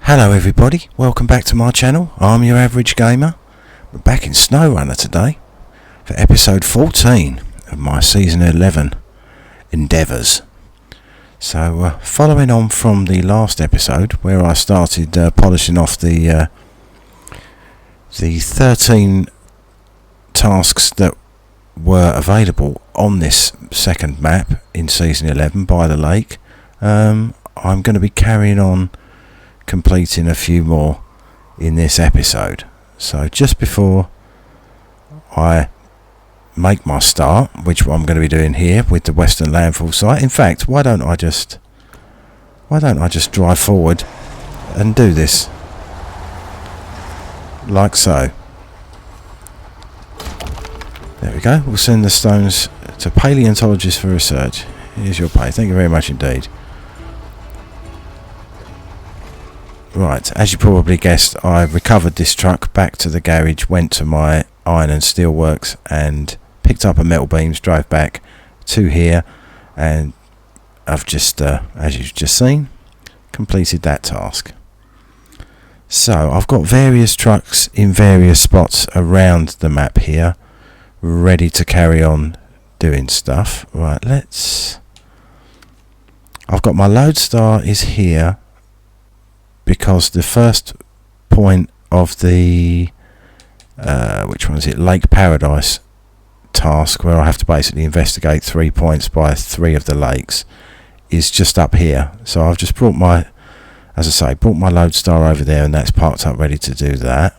Hello everybody, welcome back to my channel. I'm your average gamer. We're back in Snowrunner today for episode 14 of my season 11 endeavours. So following on from the last episode where I started polishing off the 13 tasks that were available on this second map in season 11 by the lake, I'm going to be carrying on completing a few more in this episode. So just before I make my start, which I'm going to be doing here with the Western Landfill site, in fact, why don't I just drive forward and do this like so. There we go. We'll send the stones to paleontologists for research. Here's your pay. Thank you very much indeed. Right, as you probably guessed, I recovered this truck back to the garage, went to my iron and steel works and picked up a metal beams, drove back to here, and I've just, as you've just seen, completed that task. So I've got various trucks in various spots around the map here, ready to carry on doing stuff. Right, I've got my Loadstar is here, because the first point of the which one is it, Lake Paradise task, where I have to basically investigate 3 points by 3 of the lakes, is just up here. So I've just brought my Loadstar over there, and that's parked up ready to do that.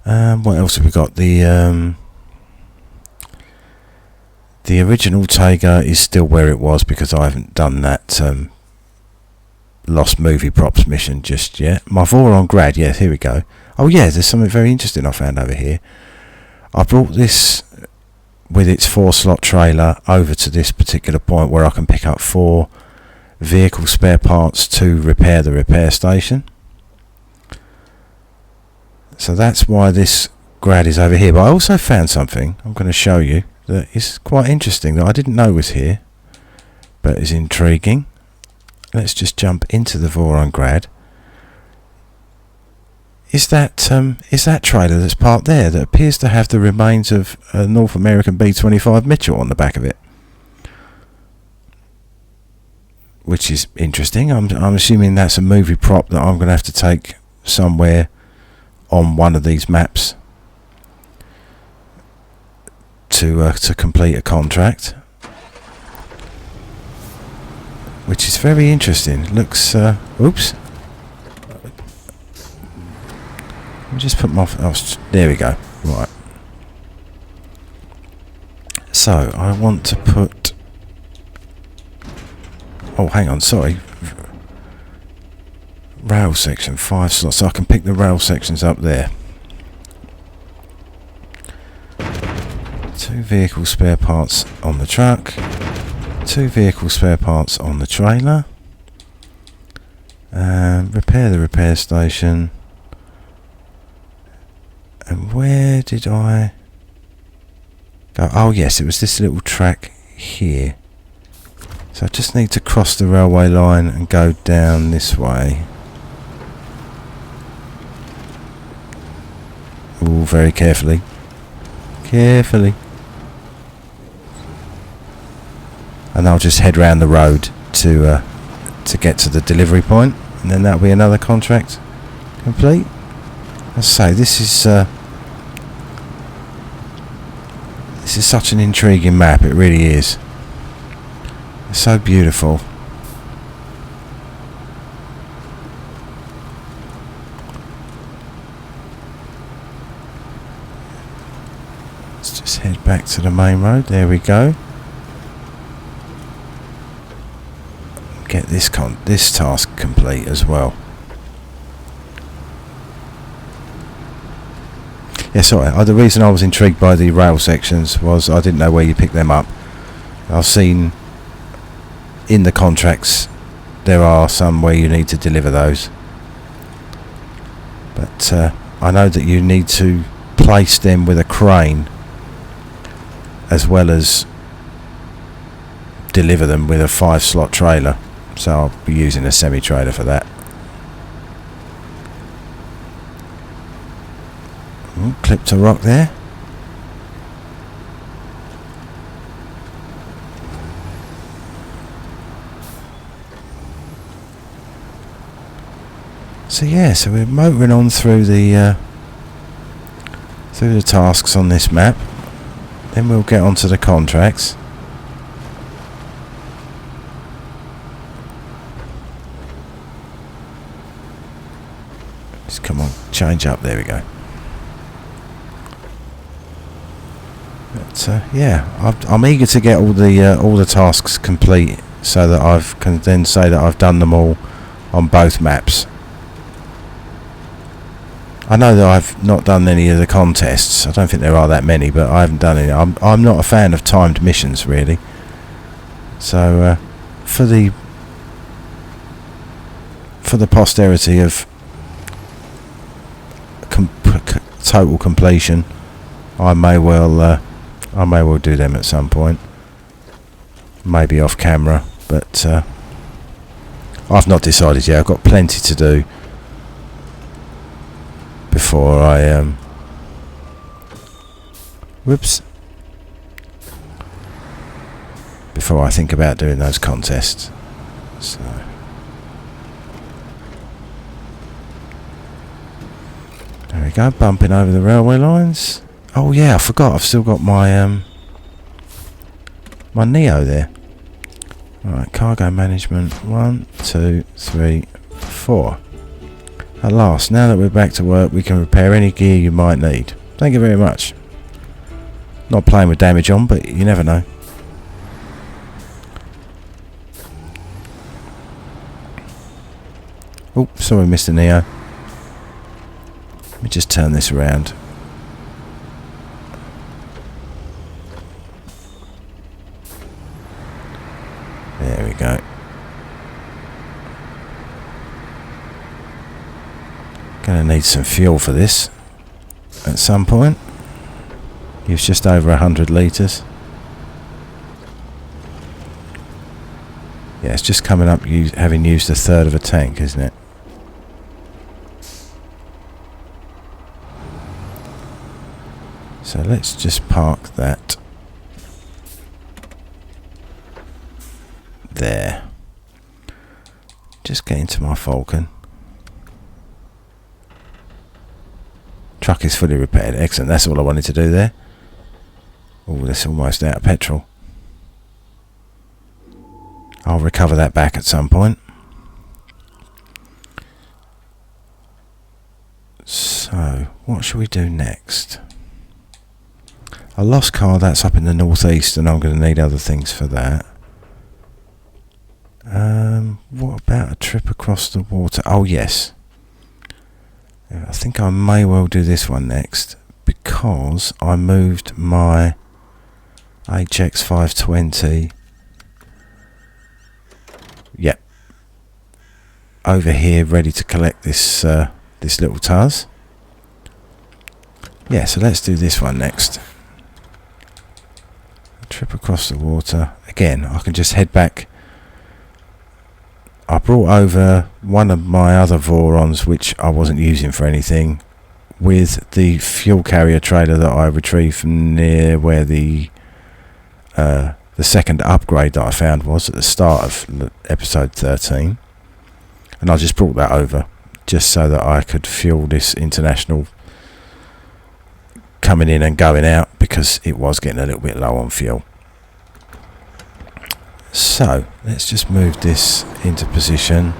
What else have we got? The original Tayga is still where it was because I haven't done that lost movie props mission just yet. My Voron Grad, yes, here we go. Oh yeah, there's something very interesting I found over here. I brought this with its 4-slot trailer over to this particular point where I can pick up 4 vehicle spare parts to repair the repair station. So that's why this Grad is over here. But I also found something I'm going to show you that is quite interesting that I didn't know was here, but is intriguing. Let's just jump into the Voron Grad. Is that trailer that's parked there that appears to have the remains of a North American B-25 Mitchell on the back of it? Which is interesting. I'm assuming that's a movie prop that I'm going to have to take somewhere on one of these maps to complete a contract. Which is very interesting. Looks, oops. Let me just put my, there we go. Right. So, I want to put, oh hang on, sorry. Rail section, 5 slots, so I can pick the rail sections up there. 2 vehicle spare parts on the truck. 2 vehicle spare parts on the trailer. Repair the repair station. And where did I go? Oh yes, it was this little track here. So I just need to cross the railway line and go down this way. Ooh, very carefully. Carefully. And I'll just head round the road to get to the delivery point, and then that'll be another contract complete. As I say, this is such an intriguing map. It really is. It's so beautiful. Let's just head back to the main road. There we go. Get this task complete as well. Yeah, sorry. The reason I was intrigued by the rail sections was I didn't know where you pick them up. I've seen in the contracts there are some where you need to deliver those, but I know that you need to place them with a crane as well as deliver them with a 5-slot trailer. so I'll be using a semi-trailer for that. Ooh, clipped a rock there. So yeah, so we're motoring on through the tasks on this map. Then we'll get onto the contracts. Just come on, change up. There we go. But yeah, I'm eager to get all the tasks complete, so that I can then say that I've done them all on both maps. I know that I've not done any of the contests. I don't think there are that many, but I haven't done any. I'm not a fan of timed missions, really. So for the posterity of total completion, I may well do them at some point. Maybe off camera, but I've not decided yet. I've got plenty to do before I before I think about doing those contests. So there we go, bumping over the railway lines. Oh yeah, I forgot, I've still got my my Neo there. Alright, cargo management, 1, 2, 3, 4. At last, now that we're back to work, we can repair any gear you might need. Thank you very much. Not playing with damage on, but you never know. Oh, sorry Mr. Neo. Let me just turn this around. There we go. Gonna need some fuel for this at some point. Use just over 100 litres. Yeah, it's just coming up having used a third of a tank, isn't it? So let's just park that there. Just get into my Falcon. Truck is fully repaired. Excellent. That's all I wanted to do there. Oh, that's almost out of petrol. I'll recover that back at some point. So, what should we do next? A lost car, that's up in the northeast, and I'm going to need other things for that. What about a trip across the water? Oh, yes. I think I may well do this one next, because I moved my HX520 over here, ready to collect this this little Tuz. Yeah, so let's do this one next. A trip across the water. Again, I can just head back. I brought over one of my other Vorons, which I wasn't using for anything, with the fuel carrier trailer that I retrieved from near where the second upgrade that I found was at the start of episode 13. And I just brought that over just so that I could fuel this International coming in and going out, because it was getting a little bit low on fuel. So let's just move this into position.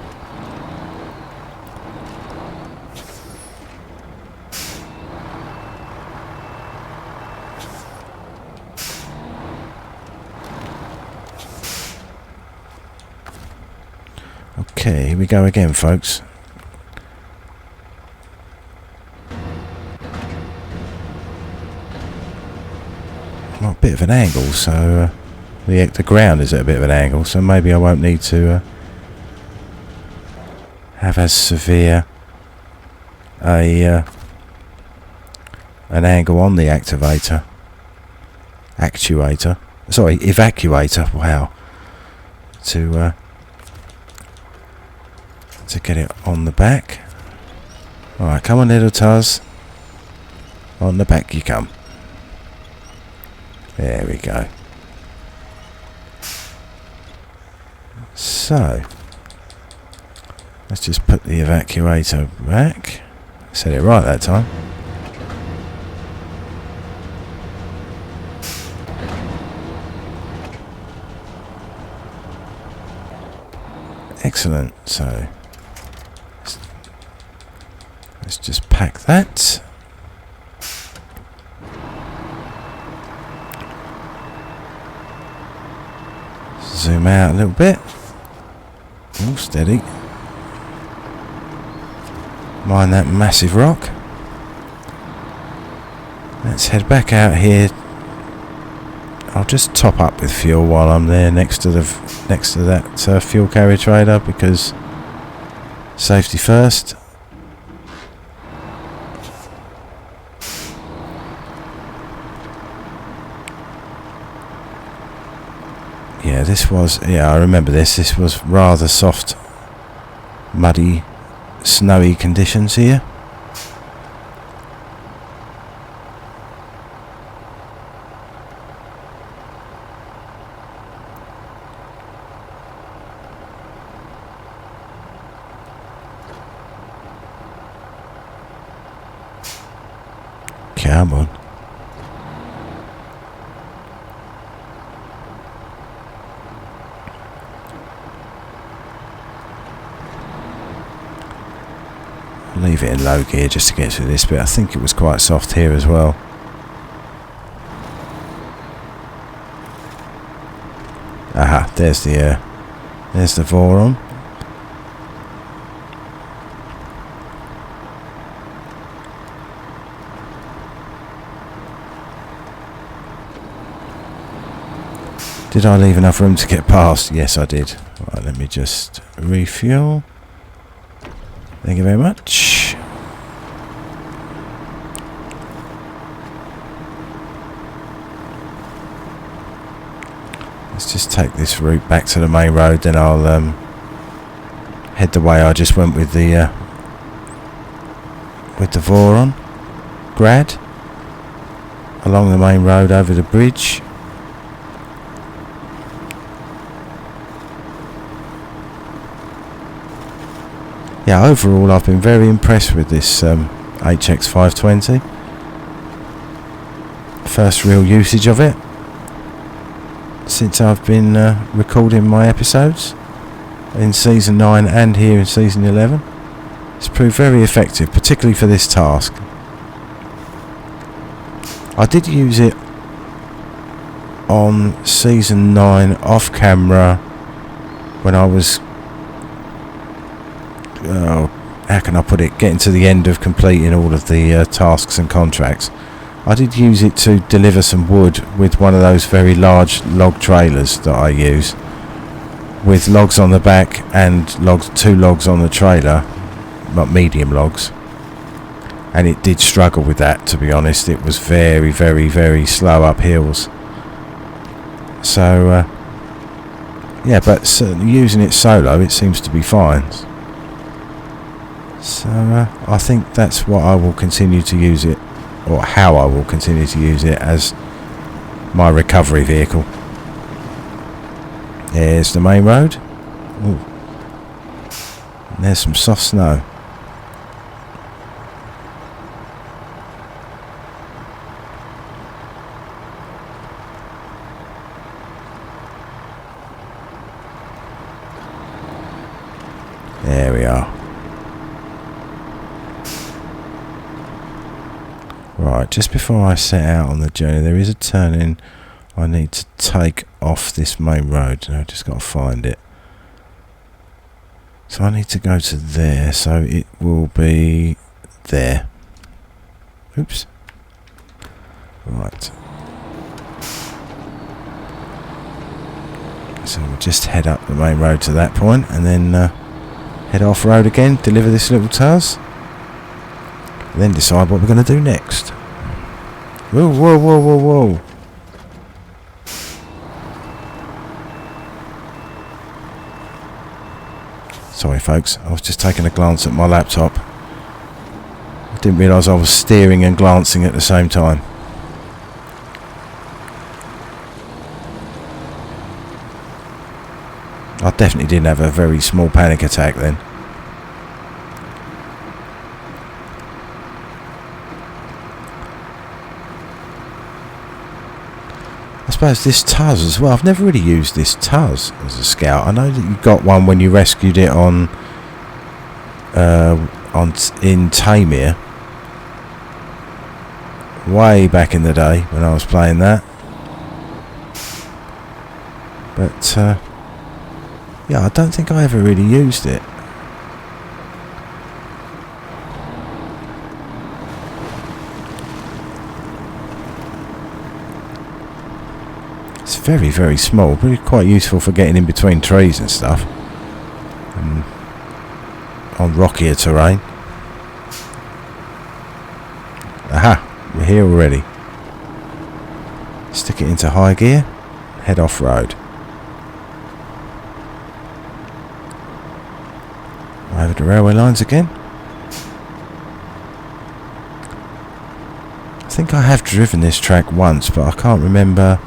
Okay, here we go again, folks. Well, a bit of an angle, so the ground is at a bit of an angle, so maybe I won't need to have as severe an angle on the actuator. Sorry, evacuator. Wow. To to get it on the back. Alright, come on little Tuz. On the back you come. There we go. So, let's just put the evacuator back. Said it right that time. Excellent. So, let's just pack that. Zoom out a little bit. Oh, steady. Mind that massive rock. Let's head back out here. I'll just top up with fuel while I'm there next to that fuel carrier trailer, because safety first. Yeah, this was, I remember this. This was rather soft, muddy, snowy conditions here. Come on. Leave it in low gear just to get through this bit. I think it was quite soft here as well. Aha, there's the Voron. Did I leave enough room to get past? Yes, I did. Right, let me just refuel. Thank you very much. Let's just take this route back to the main road, then I'll head the way I just went with the Voron Grad along the main road over the bridge. Yeah, overall I've been very impressed with this HX520. First real usage of it since I've been recording my episodes in Season 9 and here in Season 11. It's proved very effective, particularly for this task. I did use it on Season 9 off camera when I was how can I put it, getting to the end of completing all of the tasks and contracts. I did use it to deliver some wood with one of those very large log trailers that I use, with logs on the back and two logs on the trailer, but medium logs, and it did struggle with that, to be honest. It was very, very, very slow up hills. So yeah, but certainly using it solo it seems to be fine. So I think that's what I will continue to use it, or how I will continue to use it as my recovery vehicle. There's the main road. Ooh. And there's some soft snow. There we are. Right, just before I set out on the journey, there is a turning I need to take off this main road, and I've just got to find it. So I need to go to there, so it will be there. Oops. Right. So we'll just head up the main road to that point, and then head off road again, deliver this little Tuz, and then decide what we're going to do next. Whoa, whoa, whoa, whoa, whoa. Sorry folks, I was just taking a glance at my laptop. I didn't realise I was steering and glancing at the same time. I definitely didn't have a very small panic attack then. I suppose this Tuz as well. I've never really used this Tuz as a scout. I know that you got one when you rescued it in Tamir. Way back in the day when I was playing that. But yeah, I don't think I ever really used it. It's very, very small, but it's quite useful for getting in between trees and stuff. On rockier terrain. Aha, we're here already. Stick it into high gear, head off road. Over the railway lines again. I think I have driven this track once, but I can't remember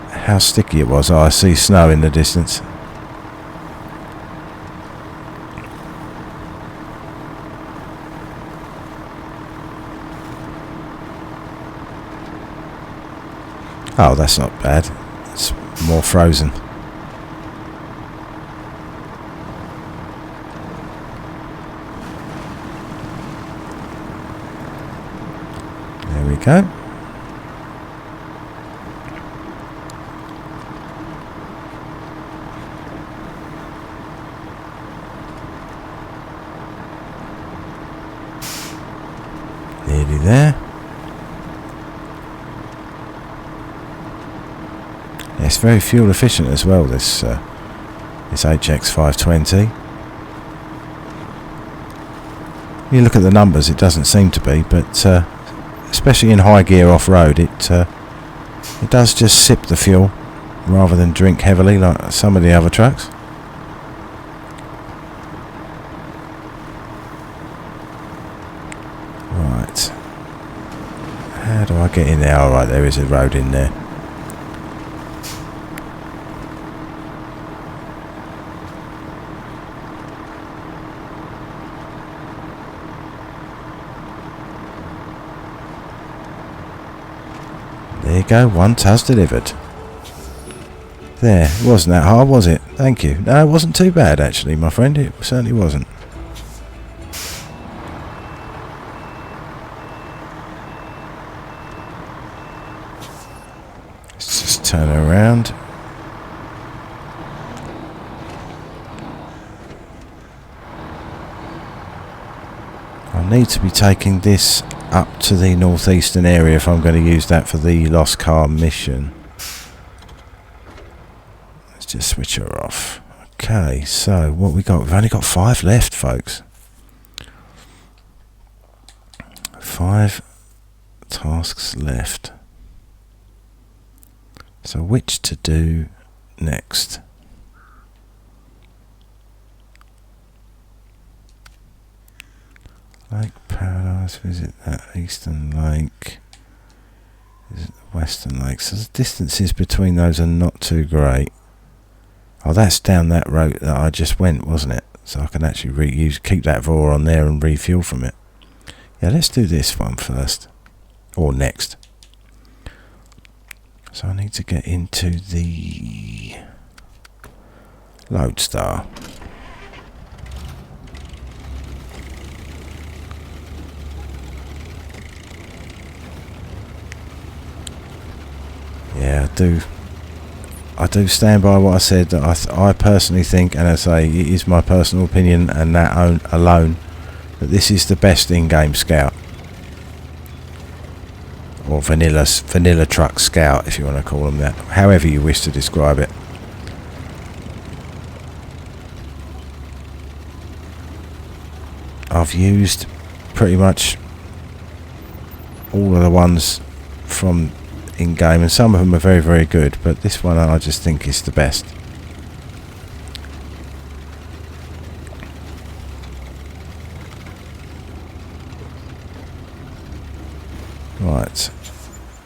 how sticky it was. Oh, I see snow in the distance. Oh, that's not bad. It's more frozen. There we go. Nearly there. It's very fuel efficient as well, this HX520. You look at the numbers, it doesn't seem to be, but especially in high gear off-road, it does just sip the fuel rather than drink heavily like some of the other trucks. Right, how do I get in there? Alright, there is a road in there. There you go, one Tuz delivered. There, it wasn't that hard, was it? Thank you. No, it wasn't too bad actually, my friend. It certainly wasn't. Let's just turn around. I need to be taking this up to the northeastern area if I'm going to use that for the lost car mission. Let's just switch her off. Okay, so what we got? We've only got 5 left, folks. 5 tasks left. So which to do next? Lake Paradise, visit that eastern lake, visit the western lake. So the distances between those are not too great. Oh, that's down that road that I just went, wasn't it? So I can actually keep that Voron there and refuel from it. Yeah, let's do this one first. Or next. So I need to get into the Loadstar. Yeah, I do stand by what I said, that I personally think, and I say it is my personal opinion and that alone, that this is the best in-game scout. Or vanilla truck scout, if you want to call them that. However you wish to describe it. I've used pretty much all of the ones from in-game, and some of them are very, very good, but this one I just think is the best. Right,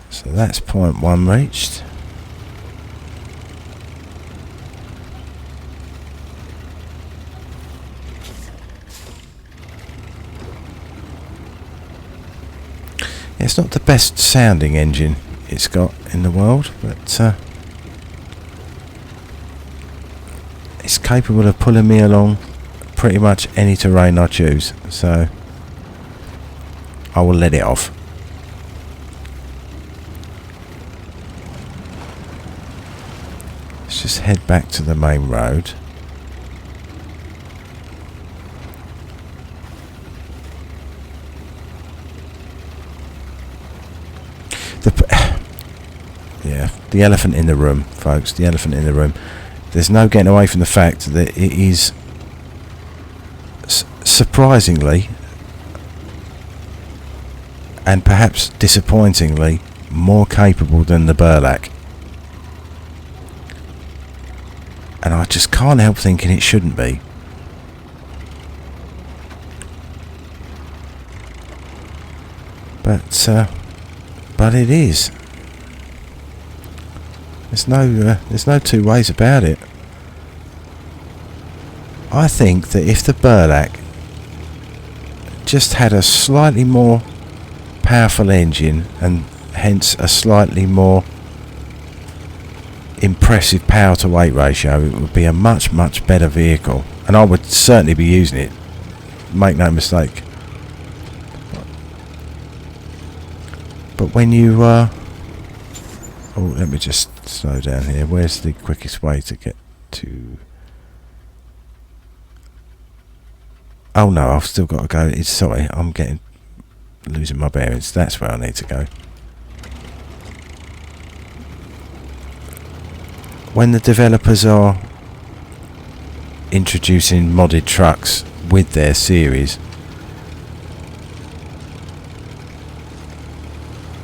so that's point 1 reached. It's not the best sounding engine it's got in the world, but it's capable of pulling me along pretty much any terrain I choose, so I will let it off. Let's just head back to the main road. The elephant in the room, folks, the elephant in the room. There's no getting away from the fact that it is surprisingly and perhaps disappointingly more capable than the Burlak. And I just can't help thinking it shouldn't be. But it is. There's no two ways about it. I think that if the Burlak just had a slightly more powerful engine and hence a slightly more impressive power to weight ratio, it would be a much better vehicle, and I would certainly be using it, make no mistake. But when you oh, let me just slow down here. Where's the quickest way to get to... Oh no, I've still got to go. Sorry, I'm losing my bearings. That's where I need to go. When the developers are introducing modded trucks with their series,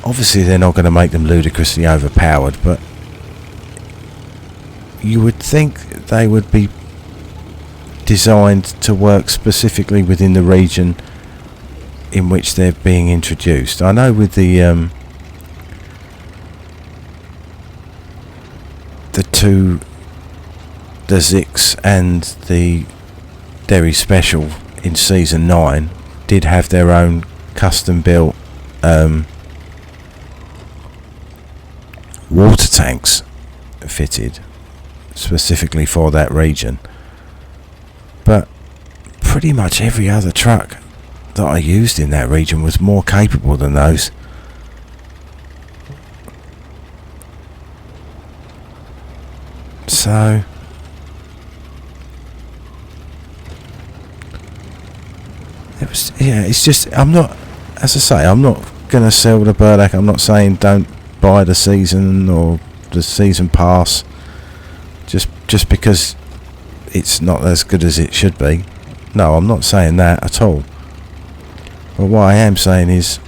obviously they're not going to make them ludicrously overpowered, but you would think they would be designed to work specifically within the region in which they're being introduced. I know with the Zix and the Derry Special in Season 9 did have their own custom built water tanks fitted specifically for that region, but pretty much every other truck that I used in that region was more capable than those. So it was, yeah, it's just, I'm not, as I say, I'm not gonna sell the Burlak. I'm not saying don't buy the season or the season pass just because it's not as good as it should be. No, I'm not saying that at all. But what I am saying is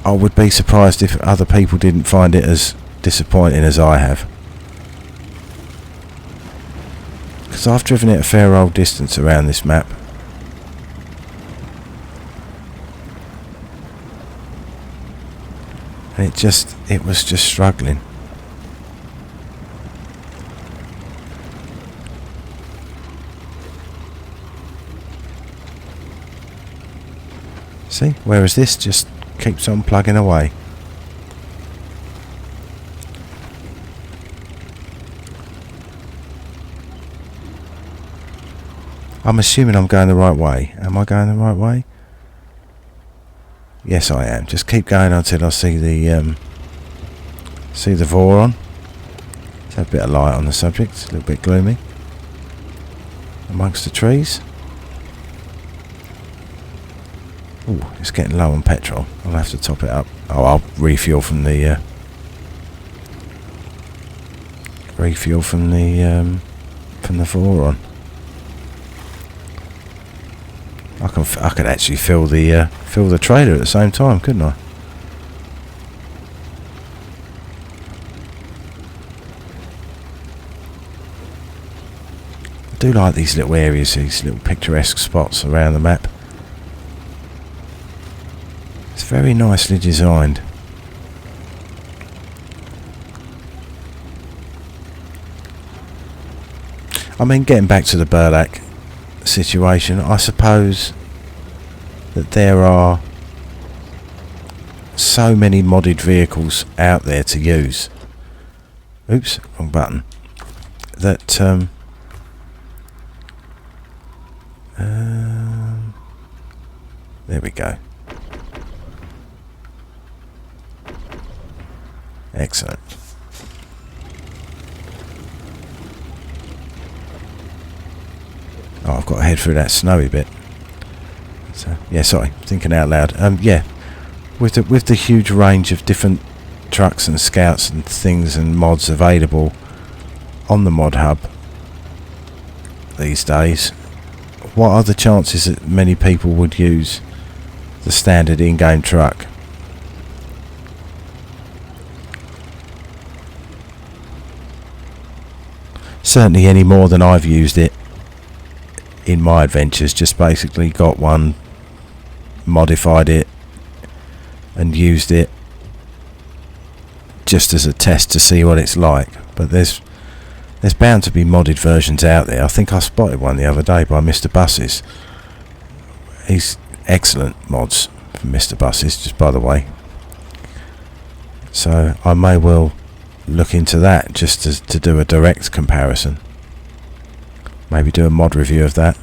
I would be surprised if other people didn't find it as disappointing as I have, because I've driven it a fair old distance around this map. And it was just struggling. See, whereas this just keeps on plugging away. I'm assuming I'm going the right way. Am I going the right way? Yes, I am. Just keep going until I see the Voron. Let's have a bit of light on the subject. It's a little bit gloomy amongst the trees. Ooh, it's getting low on petrol. I'll have to top it up. Oh, I'll refuel from the Voron. I could actually fill the trailer at the same time, couldn't I? I do like these little areas, these little picturesque spots around the map. very nicely designed. I mean, getting back to the Burlak situation, I suppose that there are so many modded vehicles out there to use. Oops, wrong button. That there we go. Excellent. Oh, I've got to head through that snowy bit. So yeah, sorry, thinking out loud. Yeah, with the huge range of different trucks and scouts and things and mods available on the mod hub these days, what are the chances that many people would use the standard in-game truck? Certainly any more than I've used it in my adventures. Just basically got one, modified it and used it just as a test to see what it's like. But there's bound to be modded versions out there. I think I spotted one the other day by Mr. Buses. He's excellent mods from Mr. Buses, just by the way. So I may well look into that just to do a direct comparison. Maybe do a mod review of that.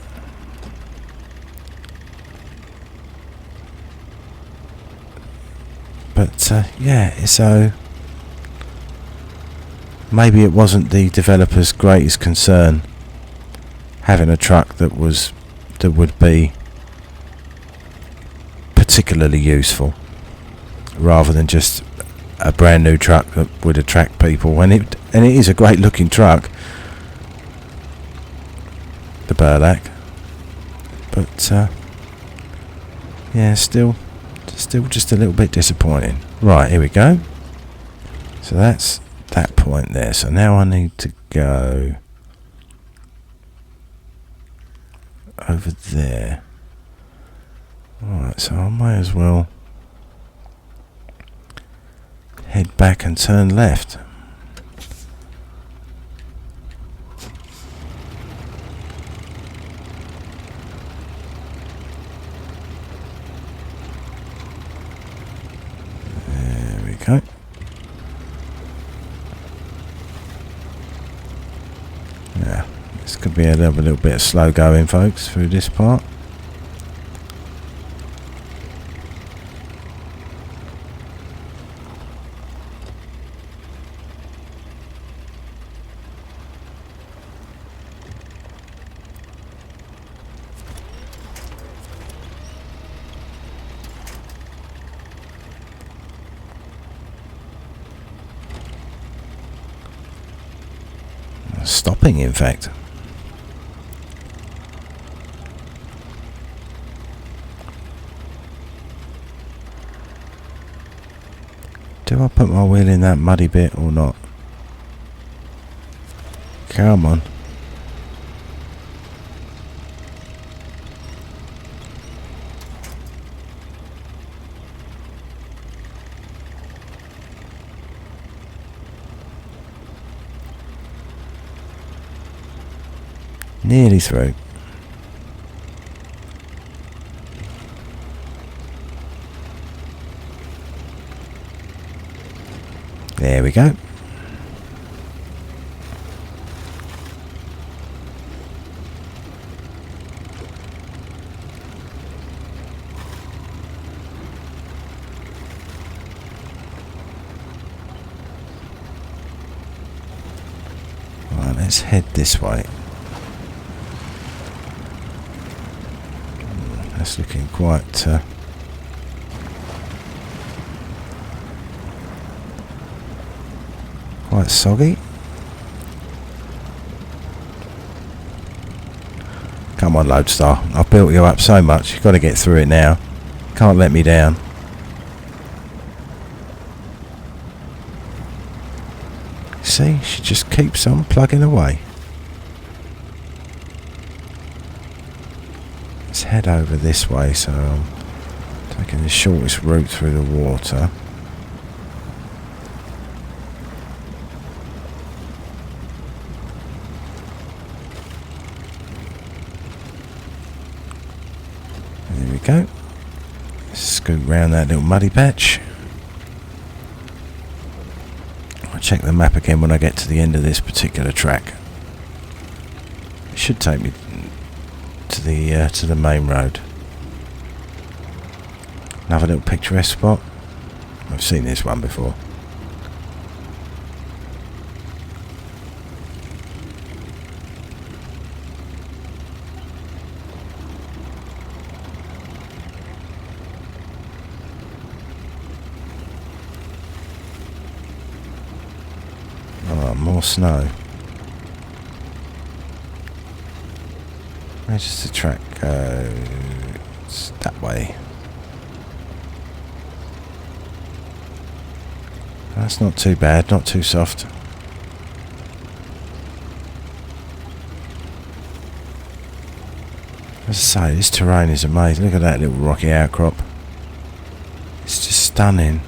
But yeah, so maybe it wasn't the developer's greatest concern having a truck that would be particularly useful, rather than just a brand new truck that would attract people. And it is a great looking truck, the Burlak, but yeah, still just a little bit disappointing. Right, here we go. So that's that point there. So now I need to go over there. Alright, so I may as well head back and turn left. There we go. Yeah, this could be a little bit of slow going, folks, through this part. Stopping, in fact. Do I put my wheel in that muddy bit or not? Come on. Nearly through. There we go. Right, let's head this way. That's looking quite quite soggy. Come on, Loadstar. I've built you up so much. You've got to get through it now. Can't let me down. See, she just keeps on plugging away. Let's head over this way, so take taking the shortest route through the water. There we go. Scoot round that little muddy patch. I'll check the map again when I get to the end of this particular track. It should take me to the main road. Another little picturesque spot. I've seen this one before. Oh, more snow. Where does the track go? It's that way. That's not too bad, not too soft. As I say, this terrain is amazing. Look at that little rocky outcrop. It's just stunning.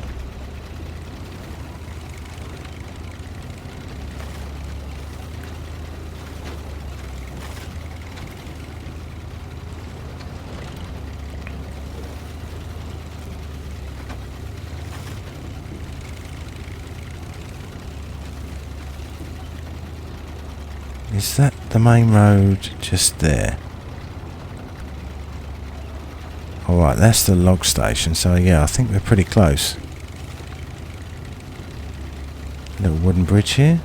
Is that the main road just there? Alright, that's the log station, so yeah, I think we're pretty close. Little wooden bridge here.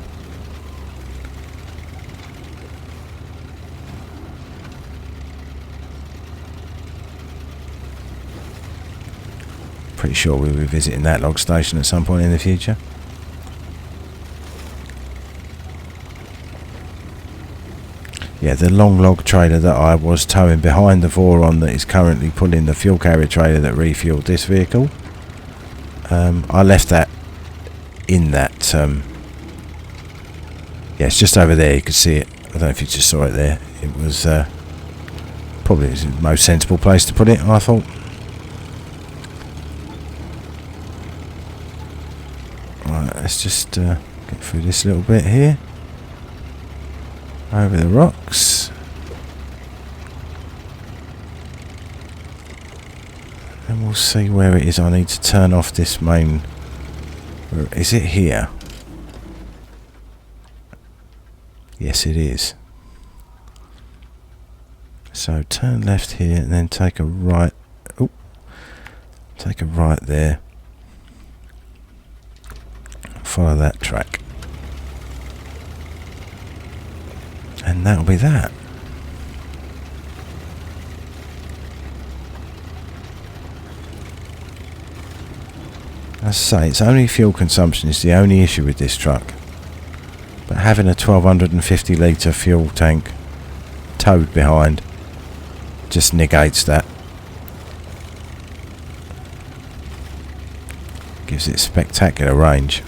Pretty sure we'll be visiting that log station at some point in the future. Yeah, the long log trailer that I was towing behind the Voron that is currently pulling the fuel carrier trailer that refueled this vehicle. I left that in that... yeah, it's just over there, you can see it. I don't know if you just saw it there. It was probably the most sensible place to put it, I thought. Right, let's just get through this little bit here. Over the rocks. And we'll see where it is. I need to turn off this main... Is it here? Yes, it is. So turn left here and then take a right. Oh, take a right there. Follow that track. And that'll be that. As I say, it's only fuel consumption is the only issue with this truck. But having a 1250 litre fuel tank towed behind just negates that. Gives it spectacular range.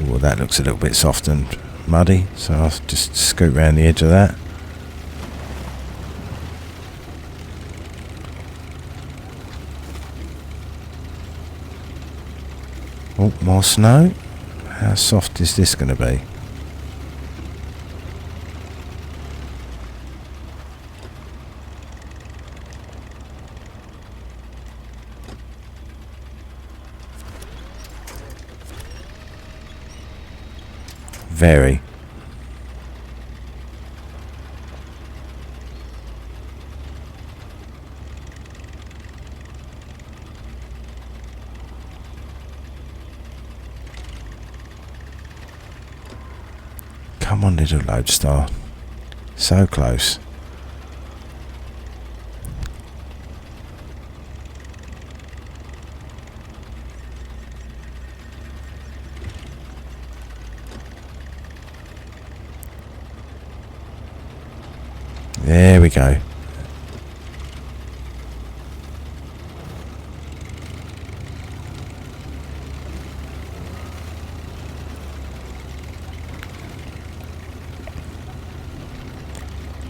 Oh, that looks a little bit soft and muddy, so I'll just scoot around the edge of that. Oh, more snow. How soft is this going to be? Very. Come on, little Loadstar. So close. There we go.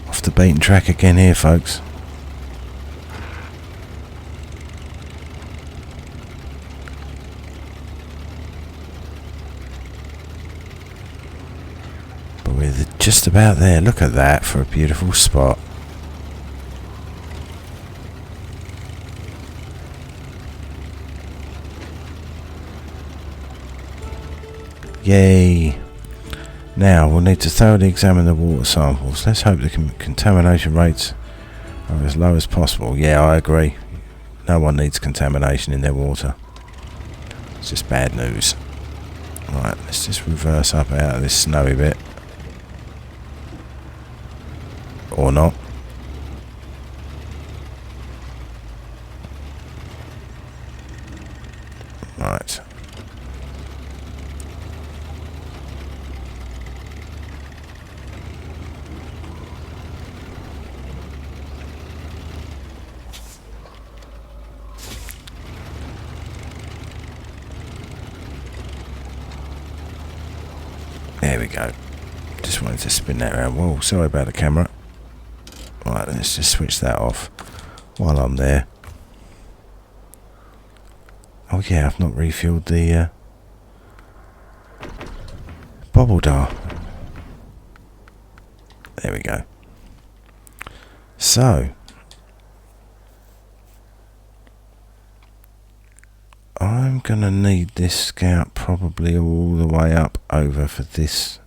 Off the beaten track again here, folks. We're just about there. Look at that for a beautiful spot. Yay. Now we'll need to thoroughly examine the water samples. Let's hope the contamination rates are as low as possible. Yeah, I agree. No one needs contamination in their water. It's just bad news. Right, let's just reverse up out of this snowy bit. Or not. Right. There we go. Just wanted to spin that around. Whoa, sorry about the camera. Right, let's just switch that off while I'm there. Oh yeah, I've not refueled the bobble dar. There we go. So I'm gonna need this scout probably all the way up over for this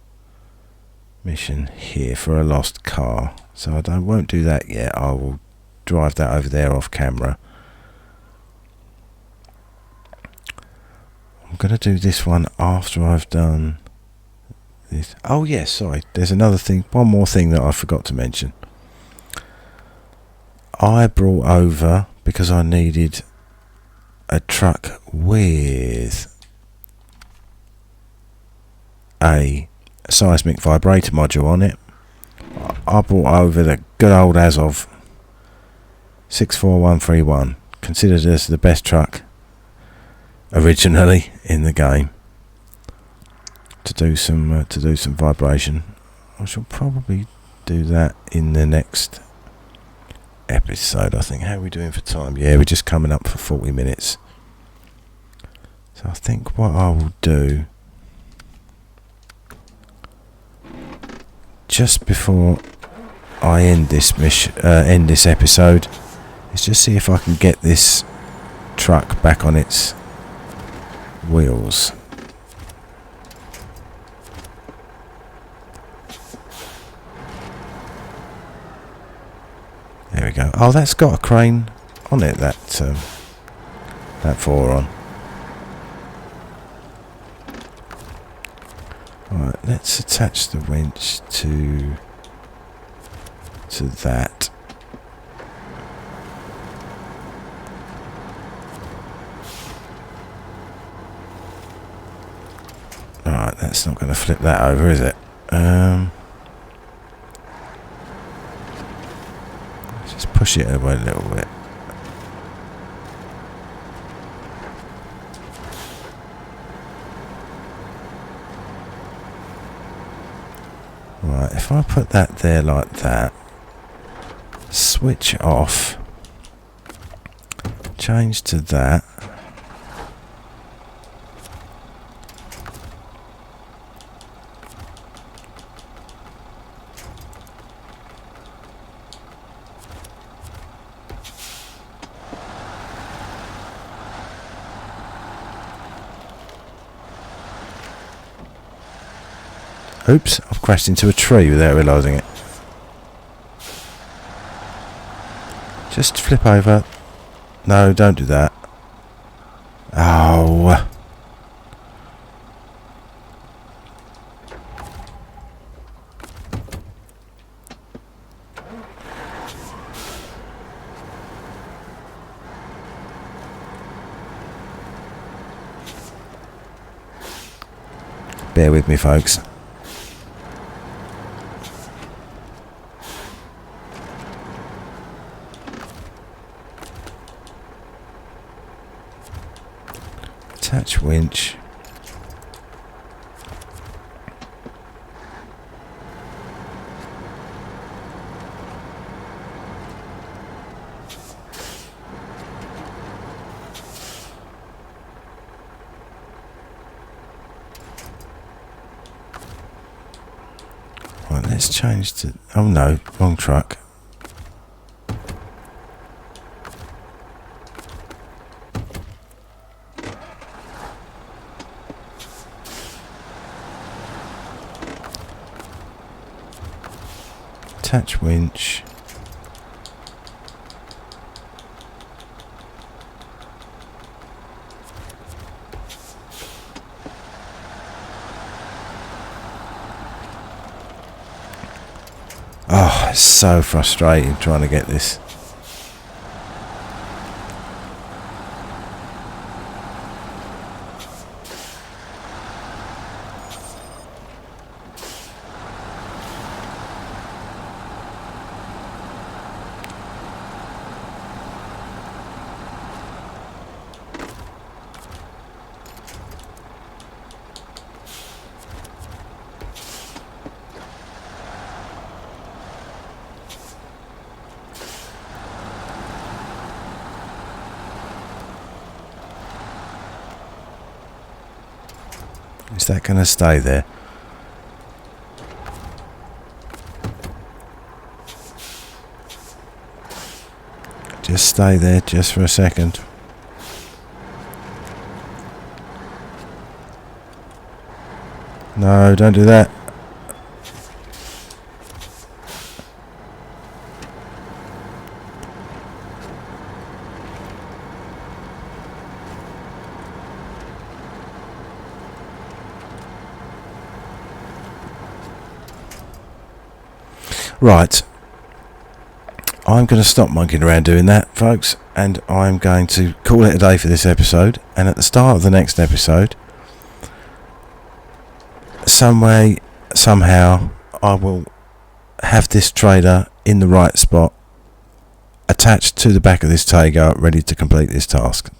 mission here for a lost car. So I won't do that yet. I will drive that over there off camera. I'm gonna do this one after I've done this. Oh yes, sorry. There's another thing, one more thing that I forgot to mention. I brought over, because I needed a truck with a seismic vibrator module on it. I brought over the good old Azov 64131, considered as the best truck originally in the game, to do some vibration. I shall probably do that in the next episode, I think. How are we doing for time? Yeah, we're just coming up for 40 minutes. So I think what I will do just before I end this episode is just see if I can get this truck back on its wheels. There we go. Oh, that's got a crane on it, that Voron. Alright, let's attach the winch to that. Alright, that's not going to flip that over, is it? Let's just push it away a little bit. Right, if I put that there like that, switch off, change to that. Oops, I've crashed into a tree without realising it. Just flip over. No, don't do that. Oh. Bear with me, folks. Attach winch. Right, let's change to... Oh no, wrong truck. Attach winch. Oh, it's so frustrating trying to get this. Is that going to stay there? Just stay there just for a second. No, don't do that. Right, I'm going to stop monkeying around doing that, folks, and I'm going to call it a day for this episode. And at the start of the next episode, some way, somehow, I will have this trailer in the right spot, attached to the back of this Tayga, ready to complete this task.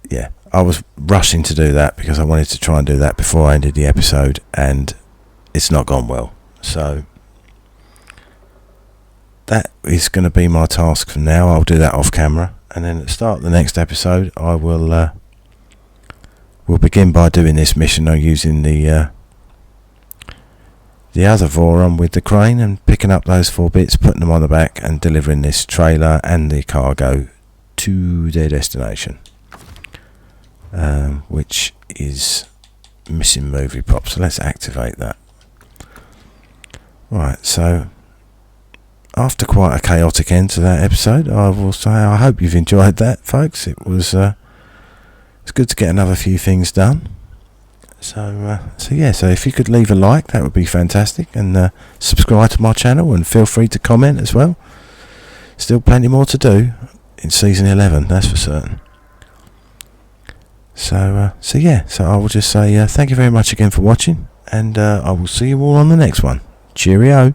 Yeah, I was rushing to do that because I wanted to try and do that before I ended the episode, and it's not gone well. So that is going to be my task from now. I'll do that off camera, and then at the start of the next episode I will begin by doing this mission using the other Voron with the crane and picking up those 4 bits, putting them on the back and delivering this trailer and the cargo to their destination, which is missing movie prop. So let's activate that. Right, so after quite a chaotic end to that episode, I will say I hope you've enjoyed that, folks. It was it's good to get another few things done. So if you could leave a like, that would be fantastic, and subscribe to my channel, and feel free to comment as well. Still plenty more to do in season 11, that's for certain. So I will just say thank you very much again for watching, and I will see you all on the next one. Cheerio.